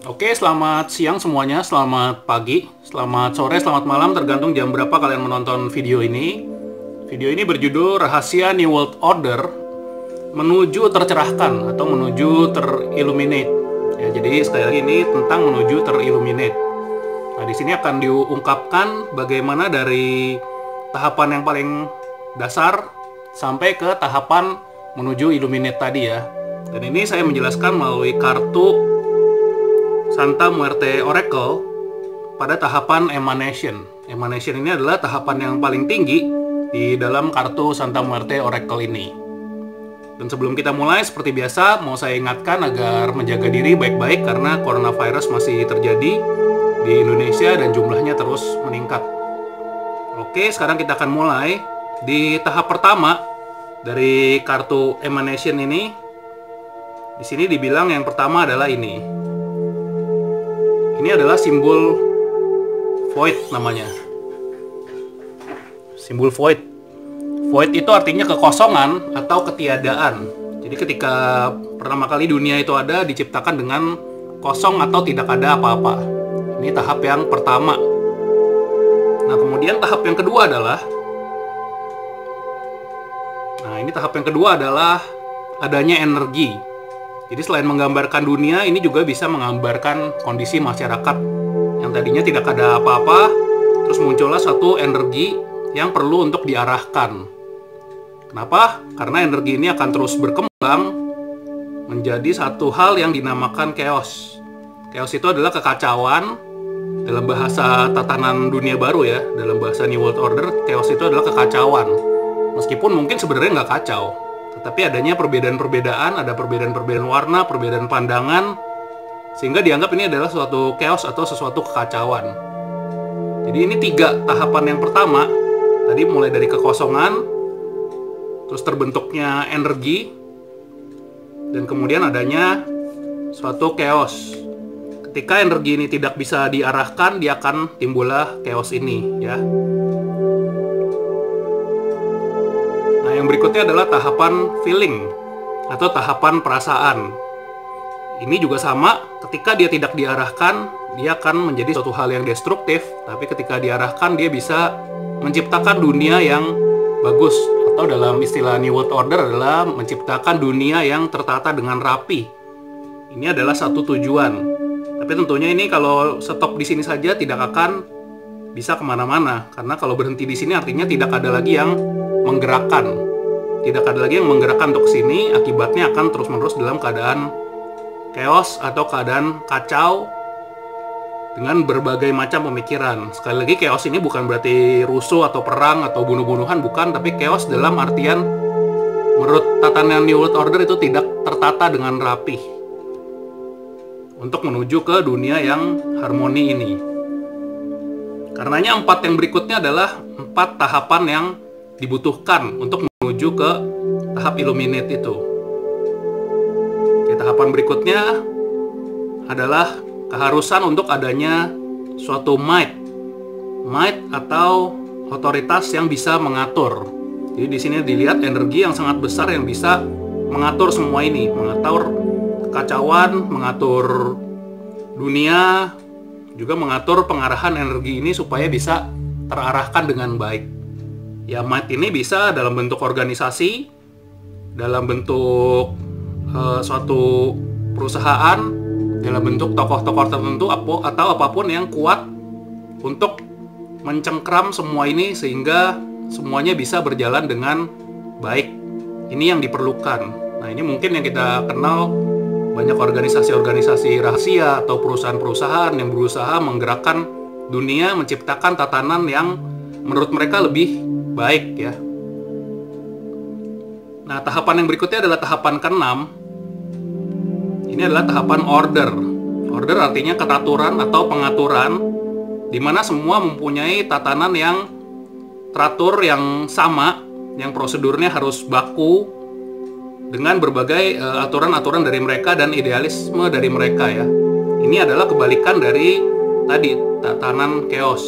Oke, selamat siang semuanya, selamat pagi, selamat sore, selamat malam, tergantung jam berapa kalian menonton video ini. Video ini berjudul Rahasia New World Order menuju tercerahkan atau menuju terilluminate. Ya, jadi sekali lagi ini tentang menuju terilluminate. Nah, di sini akan diungkapkan bagaimana dari tahapan yang paling dasar sampai ke tahapan menuju illuminate tadi ya. Dan ini saya menjelaskan melalui kartu Santa Muerte Oracle pada tahapan Emanation. Emanation ini adalah tahapan yang paling tinggi di dalam kartu Santa Muerte Oracle ini. Dan sebelum kita mulai, seperti biasa, mau saya ingatkan agar menjaga diri baik-baik karena coronavirus masih terjadi di Indonesia dan jumlahnya terus meningkat. Oke, sekarang kita akan mulai. Di tahap pertama dari kartu Emanation ini, di sini dibilang yang pertama adalah ini. Ini adalah simbol void namanya. Simbol void. Void itu artinya kekosongan atau ketiadaan. Jadi ketika pertama kali dunia itu ada, diciptakan dengan kosong atau tidak ada apa-apa. Ini tahap yang pertama. Nah, kemudian tahap yang kedua adalah tahap yang kedua adalah adanya energi. Jadi selain menggambarkan dunia, ini juga bisa menggambarkan kondisi masyarakat yang tadinya tidak ada apa-apa, terus muncullah suatu energi yang perlu untuk diarahkan. Kenapa? Karena energi ini akan terus berkembang menjadi satu hal yang dinamakan chaos. Chaos itu adalah kekacauan. Dalam bahasa tatanan dunia baru ya, dalam bahasa New World Order, chaos itu adalah kekacauan. Meskipun mungkin sebenarnya nggak kacau, tetapi adanya perbedaan-perbedaan, ada perbedaan-perbedaan warna, perbedaan pandangan, sehingga dianggap ini adalah suatu chaos atau sesuatu kekacauan. Jadi ini 3 tahapan yang pertama, tadi mulai dari kekosongan, terus terbentuknya energi, dan kemudian adanya suatu chaos. Ketika energi ini tidak bisa diarahkan, dia akan timbullah chaos ini, ya. Nah, yang berikutnya adalah tahapan feeling atau tahapan perasaan. Ini juga sama, ketika dia tidak diarahkan, dia akan menjadi suatu hal yang destruktif, tapi ketika diarahkan, dia bisa menciptakan dunia yang bagus, atau dalam istilah New World Order adalah menciptakan dunia yang tertata dengan rapi. Ini adalah satu tujuan. Tapi tentunya ini kalau stop di sini saja tidak akan bisa kemana-mana, karena kalau berhenti di sini artinya tidak ada lagi yang menggerakkan. Tidak ada lagi yang menggerakkan untuk sini, akibatnya akan terus-menerus dalam keadaan chaos atau keadaan kacau dengan berbagai macam pemikiran. Sekali lagi, chaos ini bukan berarti rusuh atau perang atau bunuh-bunuhan, bukan, tapi chaos dalam artian menurut tatanan New World Order itu tidak tertata dengan rapi untuk menuju ke dunia yang harmoni ini. Karenanya 4 yang berikutnya adalah 4 tahapan yang dibutuhkan untuk menuju ke tahap illuminate itu. Oke, tahapan berikutnya adalah keharusan untuk adanya suatu might atau otoritas yang bisa mengatur. Jadi di sini dilihat energi yang sangat besar yang bisa mengatur semua ini, mengatur kekacauan, mengatur dunia, juga mengatur pengarahan energi ini supaya bisa terarahkan dengan baik. Ya, might ini bisa dalam bentuk organisasi, dalam bentuk suatu perusahaan, dalam bentuk tokoh-tokoh tertentu, atau apapun yang kuat untuk mencengkram semua ini sehingga semuanya bisa berjalan dengan baik. Ini yang diperlukan. Nah, ini mungkin yang kita kenal banyak organisasi-organisasi rahasia atau perusahaan-perusahaan yang berusaha menggerakkan dunia, menciptakan tatanan yang menurut mereka lebih baik ya. Nah, tahapan yang berikutnya adalah tahapan ke-6. Ini adalah tahapan order. Order artinya keteraturan atau pengaturan, di mana semua mempunyai tatanan yang teratur, yang sama, yang prosedurnya harus baku, dengan berbagai aturan-aturan dari mereka dan idealisme dari mereka ya. Ini adalah kebalikan dari tadi tatanan chaos.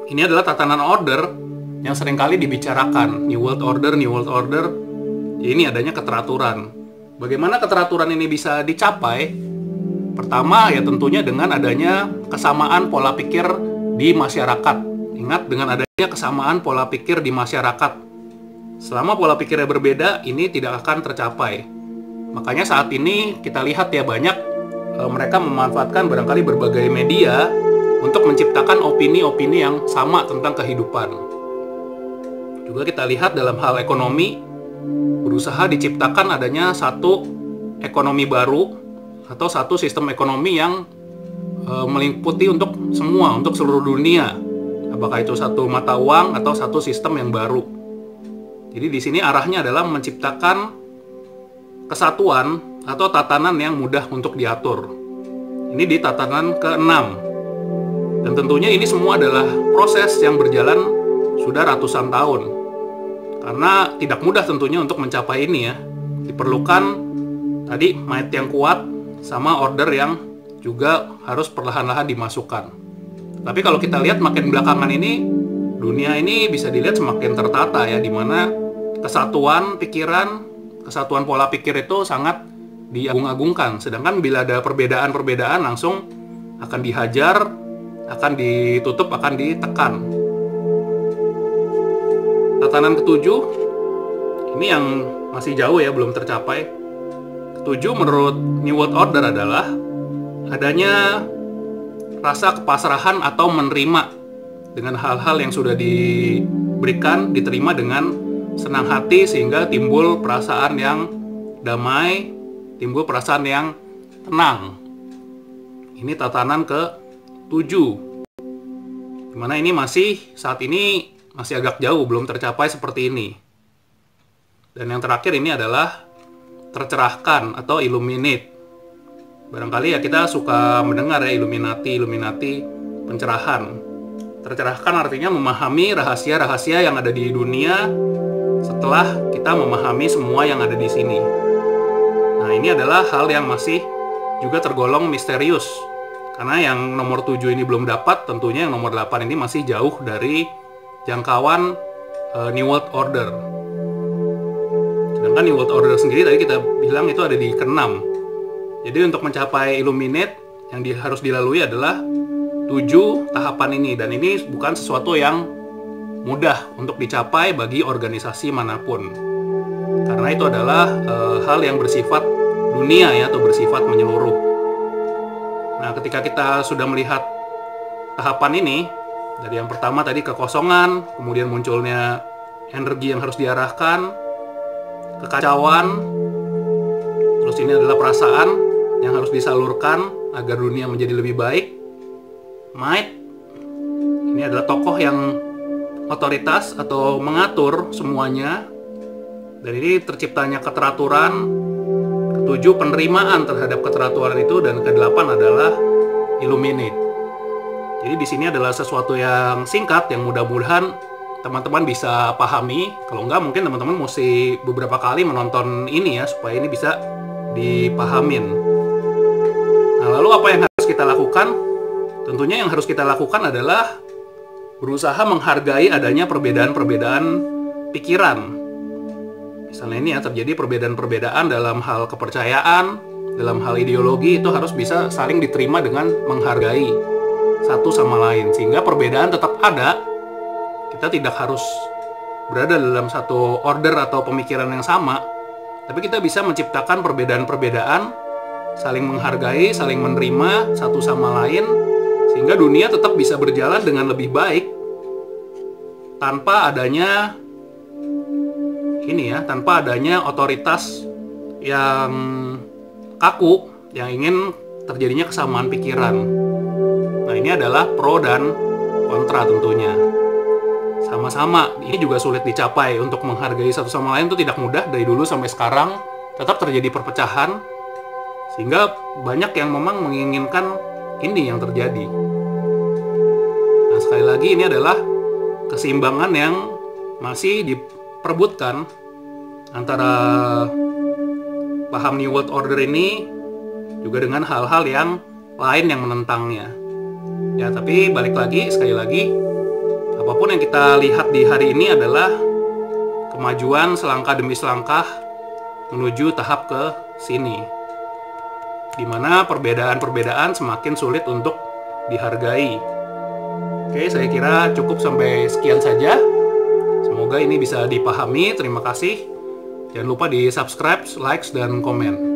Ini adalah tatanan order yang seringkali dibicarakan, New World Order. Ini adanya keteraturan. Bagaimana keteraturan ini bisa dicapai? Pertama ya tentunya dengan adanya kesamaan pola pikir di masyarakat. Ingat, dengan adanya kesamaan pola pikir di masyarakat. Selama pola pikirnya berbeda, ini tidak akan tercapai. Makanya saat ini kita lihat ya banyak mereka memanfaatkan barangkali berbagai media untuk menciptakan opini-opini yang sama tentang kehidupan. Juga kita lihat dalam hal ekonomi, berusaha diciptakan adanya satu ekonomi baru atau satu sistem ekonomi yang meliputi untuk semua, untuk seluruh dunia. Apakah itu satu mata uang atau satu sistem yang baru. Jadi di sini arahnya adalah menciptakan kesatuan atau tatanan yang mudah untuk diatur. Ini di tatanan ke-6. Dan tentunya ini semua adalah proses yang berjalan sudah ratusan tahun. Karena tidak mudah tentunya untuk mencapai ini ya. Diperlukan tadi mind yang kuat sama order yang juga harus perlahan-lahan dimasukkan. Tapi kalau kita lihat makin belakangan ini, dunia ini bisa dilihat semakin tertata ya, di mana kesatuan pikiran, kesatuan pola pikir itu sangat diagung-agungkan. Sedangkan bila ada perbedaan-perbedaan langsung akan dihajar, akan ditutup, akan ditekan. Tatanan ke-7, ini yang masih jauh ya, belum tercapai. Ketujuh menurut New World Order adalah adanya rasa kepasrahan atau menerima dengan hal-hal yang sudah diberikan, diterima dengan senang hati sehingga timbul perasaan yang damai, timbul perasaan yang tenang. Ini tatanan ke-7. Dimana ini saat ini masih agak jauh, belum tercapai seperti ini. Dan yang terakhir ini adalah tercerahkan atau illuminate. Barangkali ya kita suka mendengar ya Illuminati, pencerahan. Tercerahkan artinya memahami rahasia-rahasia yang ada di dunia setelah kita memahami semua yang ada di sini. Nah, ini adalah hal yang masih juga tergolong misterius. Karena yang nomor 7 ini belum dapat, tentunya yang nomor 8 ini masih jauh dari jangkauan New World Order. Sedangkan New World Order sendiri tadi kita bilang itu ada di ke-6. Jadi untuk mencapai Illuminate yang harus dilalui adalah 7 tahapan ini. Dan ini bukan sesuatu yang mudah untuk dicapai bagi organisasi manapun. Karena itu adalah hal yang bersifat dunia ya, atau bersifat menyeluruh. Nah, ketika kita sudah melihat tahapan ini, dari yang pertama tadi kekosongan, kemudian munculnya energi yang harus diarahkan, kekacauan, terus ini adalah perasaan yang harus disalurkan agar dunia menjadi lebih baik. Might, ini adalah tokoh yang otoritas atau mengatur semuanya, dan ini terciptanya keteraturan. Ke-7 penerimaan terhadap keteraturan itu, dan ke-8 adalah illuminate. Jadi di sini adalah sesuatu yang singkat yang mudah-mudahan teman-teman bisa pahami. Kalau enggak, mungkin teman-teman mesti beberapa kali menonton ini ya, supaya ini bisa dipahamin. Nah, lalu apa yang harus kita lakukan? Tentunya yang harus kita lakukan adalah berusaha menghargai adanya perbedaan-perbedaan pikiran. Misalnya ini ya, terjadi perbedaan-perbedaan dalam hal kepercayaan, dalam hal ideologi, itu harus bisa saling diterima dengan menghargai satu sama lain. Sehingga perbedaan tetap ada. Kita tidak harus berada dalam satu order atau pemikiran yang sama, tapi kita bisa menciptakan perbedaan-perbedaan, saling menghargai, saling menerima satu sama lain, sehingga dunia tetap bisa berjalan dengan lebih baik tanpa adanya tanpa adanya otoritas yang kaku yang ingin terjadinya kesamaan pikiran. Nah, ini adalah pro dan kontra tentunya. Sama-sama, ini juga sulit dicapai. Untuk menghargai satu sama lain itu tidak mudah. Dari dulu sampai sekarang tetap terjadi perpecahan, sehingga banyak yang memang menginginkan ini yang terjadi. Nah, sekali lagi ini adalah keseimbangan yang masih diperebutkan antara paham New World Order ini juga dengan hal-hal yang lain yang menentangnya. Ya, tapi balik lagi, sekali lagi, apapun yang kita lihat di hari ini adalah kemajuan selangkah demi selangkah menuju tahap ke sini. di mana perbedaan-perbedaan semakin sulit untuk dihargai. Oke, saya kira cukup sampai sekian saja. Semoga ini bisa dipahami. Terima kasih. Jangan lupa di subscribe, like, dan komen.